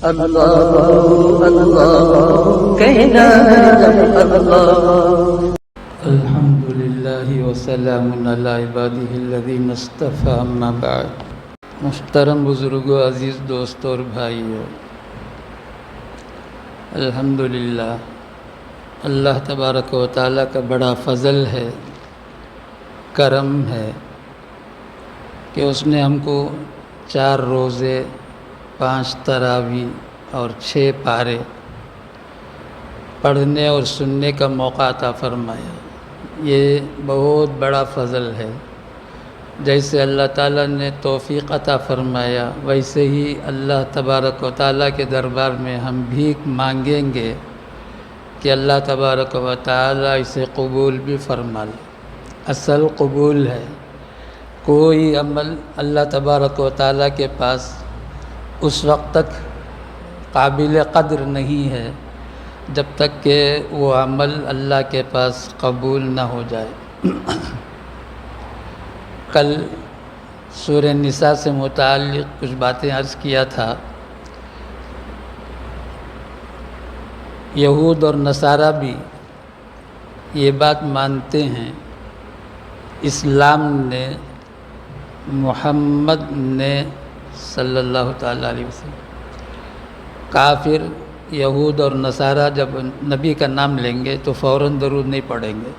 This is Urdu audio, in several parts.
اللہ اللہ کہنا ہے اللہ۔ الحمدللہ وسلام علی عبادہ الذین اصطفی، اما بعد۔ محترم بزرگوں، عزیز دوستوں اور بھائیوں، الحمدللہ اللہ تبارک و تعالیٰ کا بڑا فضل ہے، کرم ہے کہ اس نے ہم کو 4 روزے، 5 تراویح اور 6 پارے پڑھنے اور سننے کا موقع عطا فرمایا۔ یہ بہت بڑا فضل ہے۔ جیسے اللہ تعالیٰ نے توفیق عطا فرمایا، ویسے ہی اللہ تبارک و تعالیٰ کے دربار میں ہم بھیک مانگیں گے کہ اللہ تبارک و تعالیٰ اسے قبول بھی فرما لے۔ اصل قبول ہے۔ کوئی عمل اللہ تبارک و تعالیٰ کے پاس اس وقت تک قابل قدر نہیں ہے جب تک کہ وہ عمل اللہ کے پاس قبول نہ ہو جائے۔ کل سورہ نساء سے متعلق کچھ باتیں عرض کیا تھا۔ یہود اور نصارہ بھی یہ بات مانتے ہیں، اسلام نے، محمد نے صلی اللہ تعالیٰ علیہ وسلم۔ کافر یہود اور نصارہ جب نبی کا نام لیں گے تو فوراً درود نہیں پڑھیں گے،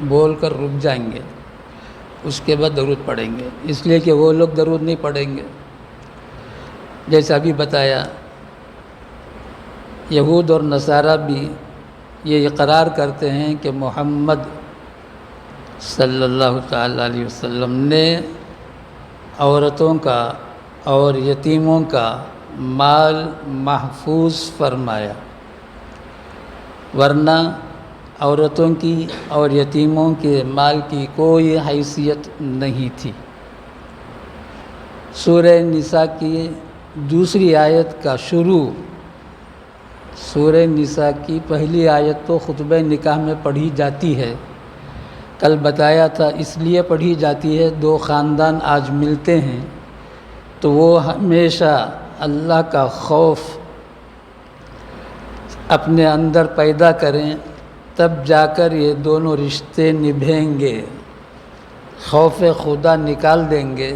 بول کر رک جائیں گے، اس کے بعد درود پڑھیں گے، اس لیے کہ وہ لوگ درود نہیں پڑھیں گے۔ جیسا ابھی بتایا، یہود اور نصارہ بھی یہ اقرار کرتے ہیں کہ محمد صلی اللہ تعالیٰ علیہ وسلم نے عورتوں کا اور یتیموں کا مال محفوظ فرمایا، ورنہ عورتوں کی اور یتیموں کے مال کی کوئی حیثیت نہیں تھی۔ سورہ نساء کی دوسری آیت کا شروع، سورہ نساء کی پہلی آیت تو خطبہ نکاح میں پڑھی جاتی ہے۔ کل بتایا تھا اس لیے پڑھی جاتی ہے، 2 خاندان آج ملتے ہیں تو وہ ہمیشہ اللہ کا خوف اپنے اندر پیدا کریں، تب جا کر یہ دونوں رشتے نبھیں گے۔ خوف خدا نکال دیں گے،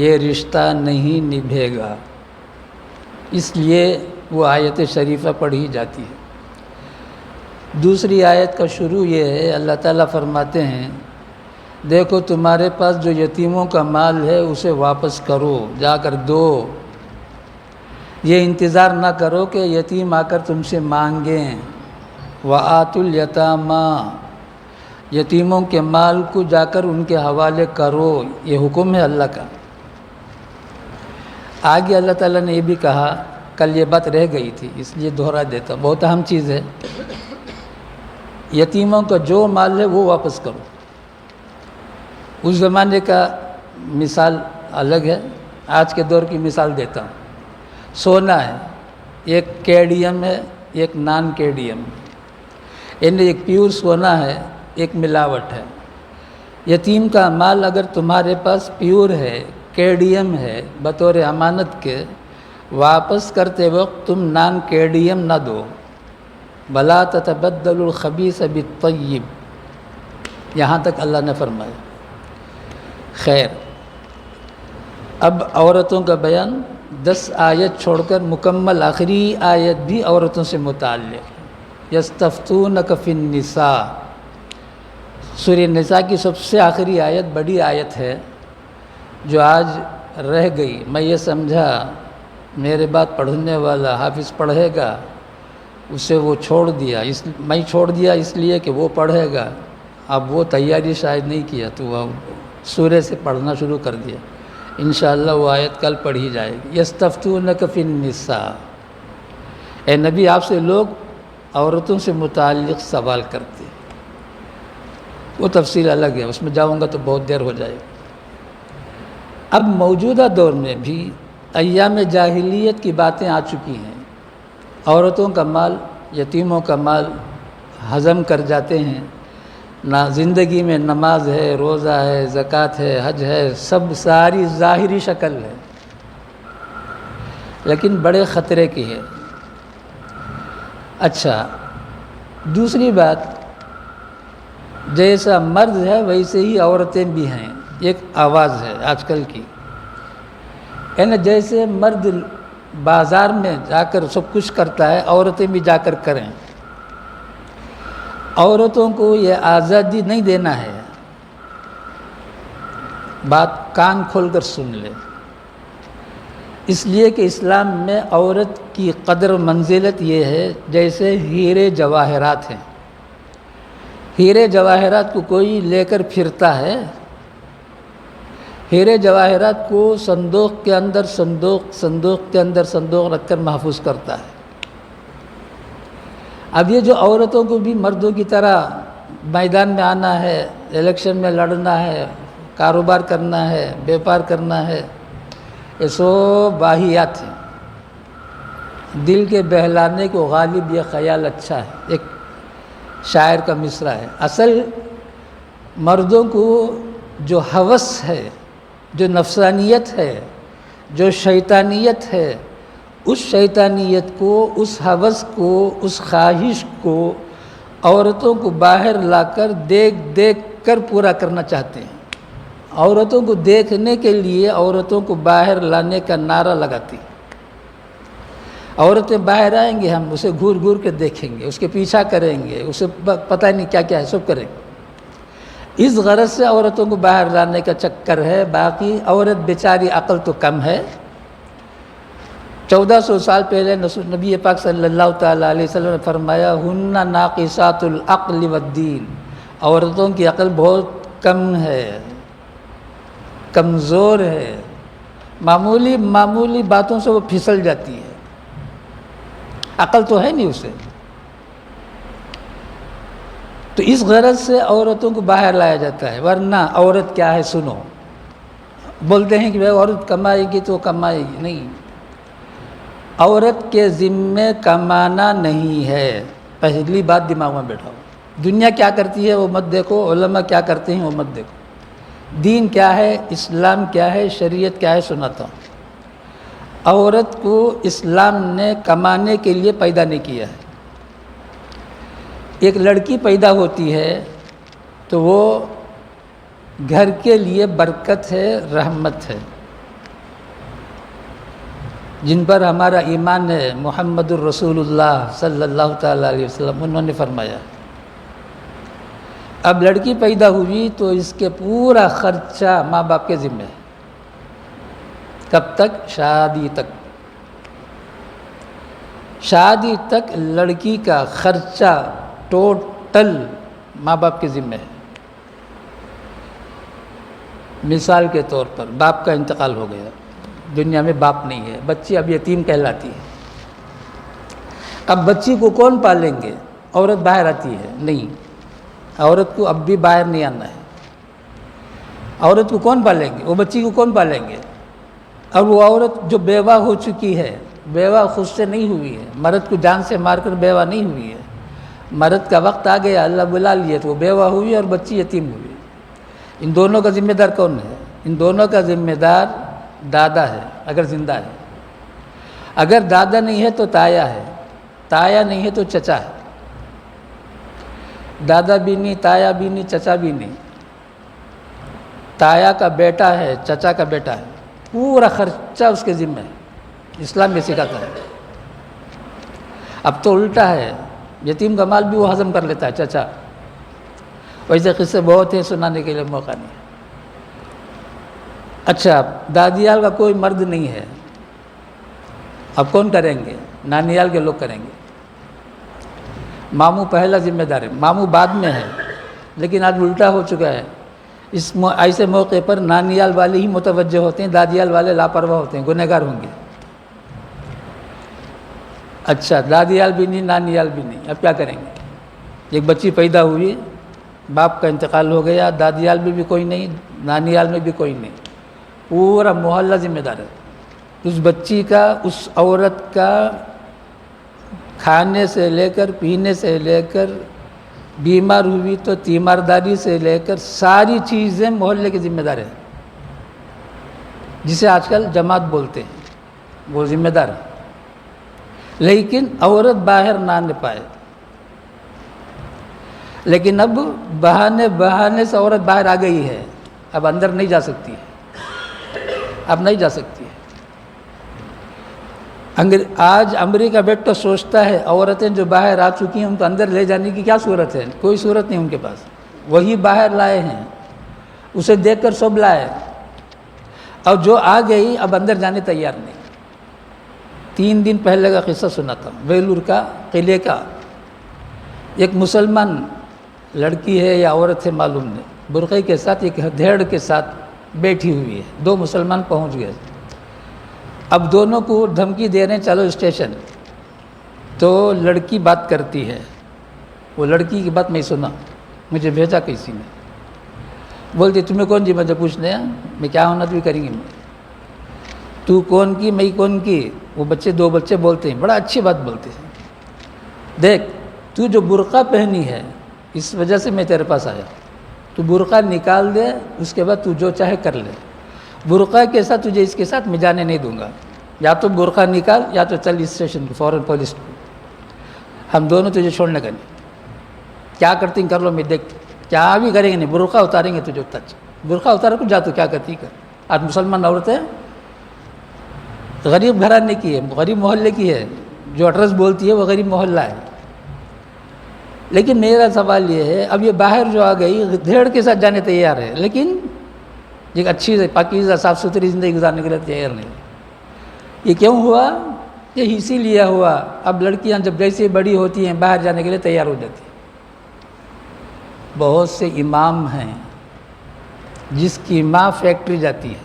یہ رشتہ نہیں نبھے گا۔ اس لیے وہ آیت شریفہ پڑھی جاتی ہے۔ دوسری آیت کا شروع یہ ہے، اللہ تعالیٰ فرماتے ہیں، دیکھو تمہارے پاس جو یتیموں کا مال ہے اسے واپس کرو، جا کر دو۔ یہ انتظار نہ کرو کہ یتیم آ کر تم سے مانگیں۔ وَآتُوا الْيَتَامَىٰ، یتیموں کے مال کو جا کر ان کے حوالے کرو، یہ حکم ہے اللہ کا۔ آگے اللہ تعالیٰ نے یہ بھی کہا، کل یہ بات رہ گئی تھی اس لیے دہرا دیتا، بہت اہم چیز ہے۔ یتیموں کا جو مال ہے وہ واپس کرو۔ اس زمانے کا مثال الگ ہے، آج کے دور کی مثال دیتا ہوں۔ سونا ہے، ایک کیڈیم ہے، ایک نان کیڈیم، یعنی ایک پیور سونا ہے، ایک ملاوٹ ہے۔ یتیم کا مال اگر تمہارے پاس پیور ہے، کیڈیم ہے، بطور امانت کے، واپس کرتے وقت تم نان کیڈیم نہ دو۔ بلا تتبدل الخبیث بالطیب، یہاں تک اللہ نے فرمایا۔ خیر، اب عورتوں کا بیان 10 آیت چھوڑ کر مکمل آخری آیت بھی عورتوں سے متعلق ہے۔ یستفتونک فی النساء، سورہ نساء کی سب سے آخری آیت بڑی آیت ہے جو آج رہ گئی۔ میں یہ سمجھا میرے بعد پڑھنے والا حافظ پڑھے گا، اسے وہ چھوڑ دیا، میں چھوڑ دیا اس لیے کہ وہ پڑھے گا۔ اب وہ تیاری شاید نہیں کیا تو وہ سورہ سے پڑھنا شروع کر دیا۔ انشاءاللہ وہ آیت کل پڑھی جائے گی۔ یستفتونک فی النساء، اے نبی آپ سے لوگ عورتوں سے متعلق سوال کرتے ہیں۔ وہ تفصیل الگ ہے، اس میں جاؤں گا تو بہت دیر ہو جائے گی۔ اب موجودہ دور میں بھی ایام جاہلیت کی باتیں آ چکی ہیں۔ عورتوں کا مال، یتیموں کا مال ہضم کر جاتے ہیں۔ نہ زندگی میں نماز ہے، روزہ ہے، زکوٰۃ ہے، حج ہے، سب ساری ظاہری شکل ہے، لیکن بڑے خطرے کی ہے۔ اچھا، دوسری بات، جیسا مرد ہے ویسے ہی عورتیں بھی ہیں، ایک آواز ہے آج کل کی، یعنی جیسے مرد بازار میں جا کر سب کچھ کرتا ہے، عورتیں بھی جا کر کریں۔ عورتوں کو یہ آزادی نہیں دینا ہے، بات کان کھول کر سن لے، اس لیے کہ اسلام میں عورت کی قدر و منزلت یہ ہے جیسے ہیرے جواہرات ہیں۔ ہیرے جواہرات کو کوئی لے کر پھرتا ہے؟ ہیرے جواہرات کو صندوق کے اندر صندوق رکھ کر محفوظ کرتا ہے۔ اب یہ جو عورتوں کو بھی مردوں کی طرح میدان میں آنا ہے، الیکشن میں لڑنا ہے، کاروبار کرنا ہے، بیپار کرنا ہے، یہ سو واہیات ہیں۔ دل کے بہلانے کو غالب یہ خیال اچھا ہے، ایک شاعر کا مصرع ہے۔ اصل مردوں کو جو ہوس ہے، جو نفسانیت ہے، جو شیطانیت ہے، اس شیطانیت کو، اس ہوس کو، اس خواہش کو عورتوں کو باہر لا کر دیکھ کر پورا کرنا چاہتے ہیں۔ عورتوں کو دیکھنے کے لیے عورتوں کو باہر لانے کا نعرہ لگاتی ہیں۔ عورتیں باہر آئیں گے، ہم اسے گھور گھور کے دیکھیں گے، اس کے پیچھا کریں گے، اسے پتہ نہیں کیا کیا ہے، سب کریں گے۔ اس غرض سے عورتوں کو باہر لانے کا چکر ہے۔ باقی عورت بیچاری عقل تو کم ہے۔ 1400 سال پہلے نبی پاک صلی اللہ تعالیٰ علیہ وسلم نے فرمایا، ہن ناقصات العقل والدین، عورتوں کی عقل بہت کم ہے، کمزور ہے، معمولی باتوں سے وہ پھسل جاتی ہے، عقل تو ہے نہیں اسے۔ تو اس غرض سے عورتوں کو باہر لایا جاتا ہے، ورنہ عورت کیا ہے سنو، بولتے ہیں کہ بھائی عورت کمائے گی تو کمائے گی، نہیں، عورت کے ذمے کمانا نہیں ہے، پہلی بات دماغ میں بیٹھاؤ۔ دنیا کیا کرتی ہے وہ مت دیکھو، علماء کیا کرتے ہیں وہ مت دیکھو، دین کیا ہے، اسلام کیا ہے، شریعت کیا ہے سناتا ہوں۔ عورت کو اسلام نے کمانے کے لیے پیدا نہیں کیا ہے۔ ایک لڑکی پیدا ہوتی ہے تو وہ گھر کے لیے برکت ہے، رحمت ہے، جن پر ہمارا ایمان ہے، محمد الرسول اللہ صلی اللہ تعالیٰ علیہ وسلم، انہوں نے فرمایا۔ اب لڑکی پیدا ہوئی تو اس کے پورا خرچہ ماں باپ کے ذمہ ہے۔ کب تک؟ شادی تک۔ شادی تک لڑکی کا خرچہ ٹوٹل ماں باپ کے ذمہ ہے۔ مثال کے طور پر باپ کا انتقال ہو گیا، دنیا میں باپ نہیں ہے، بچی اب یتیم کہلاتی ہے۔ اب بچی کو کون پالیں گے؟ عورت باہر آتی ہے؟ نہیں، عورت کو اب بھی باہر نہیں آنا ہے۔ عورت کو کون پالیں گے؟ وہ بچی کو کون پالیں گے؟ اور وہ عورت جو بیوہ ہو چکی ہے، بیوہ خود سے نہیں ہوئی ہے، مرد کو جان سے مار کر بیوہ نہیں ہوئی ہے، مرد کا وقت آ گیا، اللہ بلا لیے تو وہ بیوہ ہوئی اور بچی یتیم ہوئی۔ ان دونوں کا ذمہ دار کون ہے؟ ان دونوں کا ذمہ دار دادا ہے، اگر زندہ ہے۔ اگر دادا نہیں ہے تو تایا ہے، تایا نہیں ہے تو چچا ہے۔ دادا بھی نہیں، تایا بھی نہیں، چچا بھی نہیں، تایا کا بیٹا ہے، چچا کا بیٹا ہے، پورا خرچہ اس کے ذمہ ہے، اسلام میں سکھاتا ہے۔ اب تو الٹا ہے، یتیم کا مال بھی وہ ہضم کر لیتا ہے چچا۔ ویسے قصے بہت ہیں، سنانے کے لیے موقع نہیں۔ اچھا، دادیال کا کوئی مرد نہیں ہے، اب کون کریں گے؟ نانیال کے لوگ کریں گے۔ ماموں پہلا ذمہ دار ہے، ماموں بعد میں ہے، لیکن آج الٹا ہو چکا ہے۔ ایسے موقع پر نانیال والے ہی متوجہ ہوتے ہیں، دادیال والے لاپرواہ ہوتے ہیں، گنہگار ہوں گے۔ اچھا، دادیال بھی نہیں، نانیال بھی نہیں، اب کیا کریں گے؟ ایک بچی پیدا ہوئی، باپ کا انتقال ہو گیا، دادیال میں بھی کوئی نہیں، نانیال میں بھی کوئی نہیں، پورا محلہ ذمہ دار ہے۔ اس بچی کا، اس عورت کا کھانے سے لے کر، پینے سے لے کر، بیمار ہوئی تو تیمارداری سے لے کر ساری چیزیں محلے کی ذمہ دار ہے، جسے آج کل جماعت بولتے ہیں۔ وہ ذمہ دار ہے، لیکن عورت باہر نہ آنے پائے. لیکن اب بہانے سے عورت باہر آ گئی ہے، اب اندر نہیں جا سکتی ہے، اب نہیں جا سکتی ہے. آج امریکہ بیٹھا سوچتا ہے عورتیں جو باہر آ چکی ہیں ان کو اندر لے جانے کی کیا صورت ہے؟ کوئی صورت نہیں ان کے پاس. وہی باہر لائے ہیں، اسے دیکھ کر سب لائے، اور جو آ گئی اب اندر جانے تیار نہیں. 3 دن پہلے کا قصہ سنا تھا ویلور کا قلعے کا. ایک مسلمان لڑکی ہے یا عورت ہے معلوم نہیں، برقعے کے ساتھ ایک ہتھیڑ کے ساتھ بیٹھی ہوئی ہے. 2 مسلمان پہنچ گئے، اب دونوں کو دھمکی دے رہے ہیں چلو اسٹیشن. تو لڑکی بات کرتی ہے، وہ لڑکی کی بات میں سنا، مجھے بھیجا کسی نے. بولتی تمہیں کون جی مجھے پوچھنے ہیں، میں کیا ہونا تو کریں گے، تو کون کی میں کون کی. وہ 2 بچے بولتے ہیں، بڑا اچھی بات بولتے ہیں، دیکھ تو جو برقع پہنی ہے اس وجہ سے میں تیرے پاس آیا، تو برقع نکال دے، اس کے بعد تو جو چاہے کر لے. برقع کے ساتھ تجھے اس کے ساتھ میں جانے نہیں دوں گا، یا تو برقع نکال یا تو چل اسٹیشن کو فوراً پولیس کو. ہم دونوں تجھے چھوڑنے کا نہیں، کیا کرتی کر لو، میں دیکھ کیا بھی کریں گے نہیں، برقع اتاریں گے تجھے تک. برقع اتارے کو جا تو کیا کرتی کر. آج مسلمان عورتیں غریب گھرانے کی ہے، غریب محلے کی ہے، جو ایڈریس بولتی ہے وہ غریب محلہ ہے. لیکن میرا سوال یہ ہے اب یہ باہر جو آ گئی دھیڑ کے ساتھ جانے تیار ہے، لیکن ایک اچھی پاکیزہ صاف ستھری زندگی گزارنے کے لیے تیار نہیں. یہ کیوں ہوا؟ یہ اسی لیے ہوا اب لڑکیاں جب جیسے بڑی ہوتی ہیں باہر جانے کے لیے تیار ہو جاتی ہیں. بہت سے امام ہیں جس کی ماں فیکٹری جاتی ہے،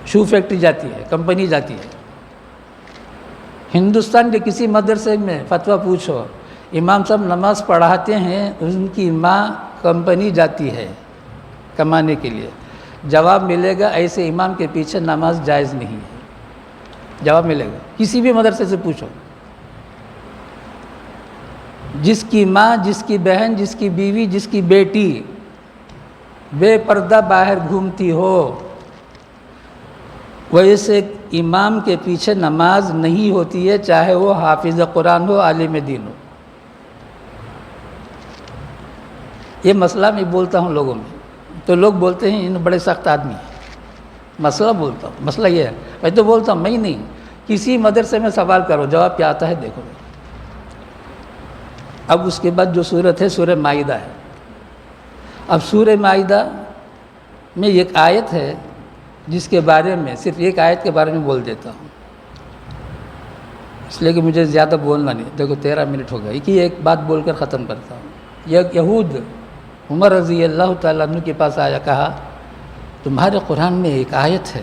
شو فیکٹری جاتی ہے، کمپنی جاتی ہے. ہندوستان کے کسی مدرسے میں فتویٰ پوچھو، امام صاحب نماز پڑھاتے ہیں، ان کی ماں کمپنی جاتی ہے کمانے کے لیے. جواب ملے گا ایسے امام کے پیچھے نماز جائز نہیں ہے. جواب ملے گا، کسی بھی مدرسے سے پوچھو. جس کی ماں، جس کی بہن، جس کی بیوی، جس کی بیٹی بے پردہ باہر گھومتی ہو، ویسے امام کے پیچھے نماز نہیں ہوتی ہے، چاہے وہ حافظ قرآن ہو، عالم دین ہو. یہ مسئلہ میں بولتا ہوں لوگوں میں، تو لوگ بولتے ہیں ان بڑے سخت آدمی ہیں. مسئلہ بولتا ہوں، مسئلہ یہ ہے. میں تو بولتا ہوں میں نہیں، کسی مدرسے میں سوال کرو، جواب کیا آتا ہے دیکھو. اب اس کے بعد جو سورت ہے سورہ مائدہ ہے. اب سورہ مائدہ میں ایک آیت ہے جس کے بارے میں صرف ایک آیت کے بارے میں بول دیتا ہوں، اس لیے کہ مجھے زیادہ بولنا نہیں. دیکھو 13 منٹ ہو گئے، ایک بات بول کر ختم کرتا ہوں. یہود عمر رضی اللہ تعالیٰ عنہ کے پاس آیا، کہا تمہارے قرآن میں ایک آیت ہے،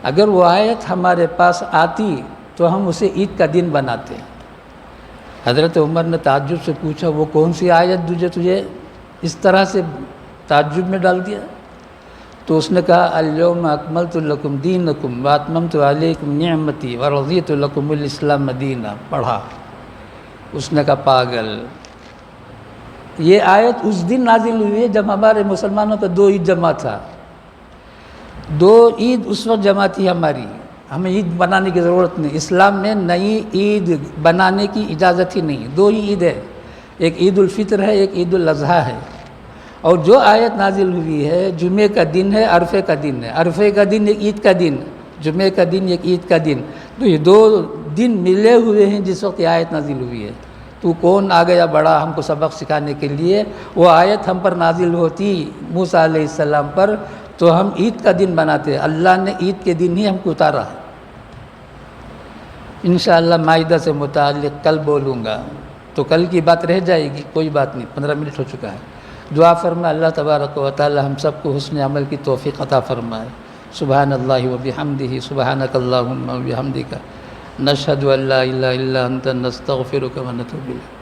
اگر وہ آیت ہمارے پاس آتی تو ہم اسے عید کا دن بناتے. حضرت عمر نے تعجب سے پوچھا وہ کون سی آیت تجھے اس طرح سے تعجب میں ڈال دیا؟ تو اس نے کہا الیوم اکملت لکم دینکم واتممت علیکم نعمتی ورضیت لکم الاسلام دینہ. پڑھا. اس نے کہا پاگل، یہ آیت اس دن نازل ہوئی ہے جب ہمارے مسلمانوں کا 2 عید جمع تھا. 2 عید اس وقت جمع تھی ہماری، ہمیں عید بنانے کی ضرورت نہیں. اسلام میں نئی عید بنانے کی اجازت ہی نہیں. 2 ہی عید ہے، ایک عید الفطر ہے، ایک عید الاضحیٰ ہے. اور جو آیت نازل ہوئی ہے جمعے کا دن ہے، عرفے کا دن ہے. عرفے کا دن ایک عید کا دن، جمعے کا دن ایک عید کا دن. تو یہ 2 دن ملے ہوئے ہیں جس وقت یہ آیت نازل ہوئی ہے. تو کون آ گیا بڑا ہم کو سبق سکھانے کے لیے؟ وہ آیت ہم پر نازل ہوتی موسیٰ علیہ السلام پر تو ہم عید کا دن بناتے. اللہ نے عید کے دن ہی ہم کو اتارا ہے. انشاءاللہ مائدہ سے متعلق کل بولوں گا، تو کل کی بات رہ جائے گی، کوئی بات نہیں. 15 منٹ ہو چکا ہے. دعا فرمائے اللہ تبارک و تعالی ہم سب کو حسن عمل کی توفیق عطا فرمائے. سبحان اللہ و بحمدہ، سبحانک اللہم و بحمدک، نشہد ان لا الہ الا انت نستغفرک و نتوب الیک.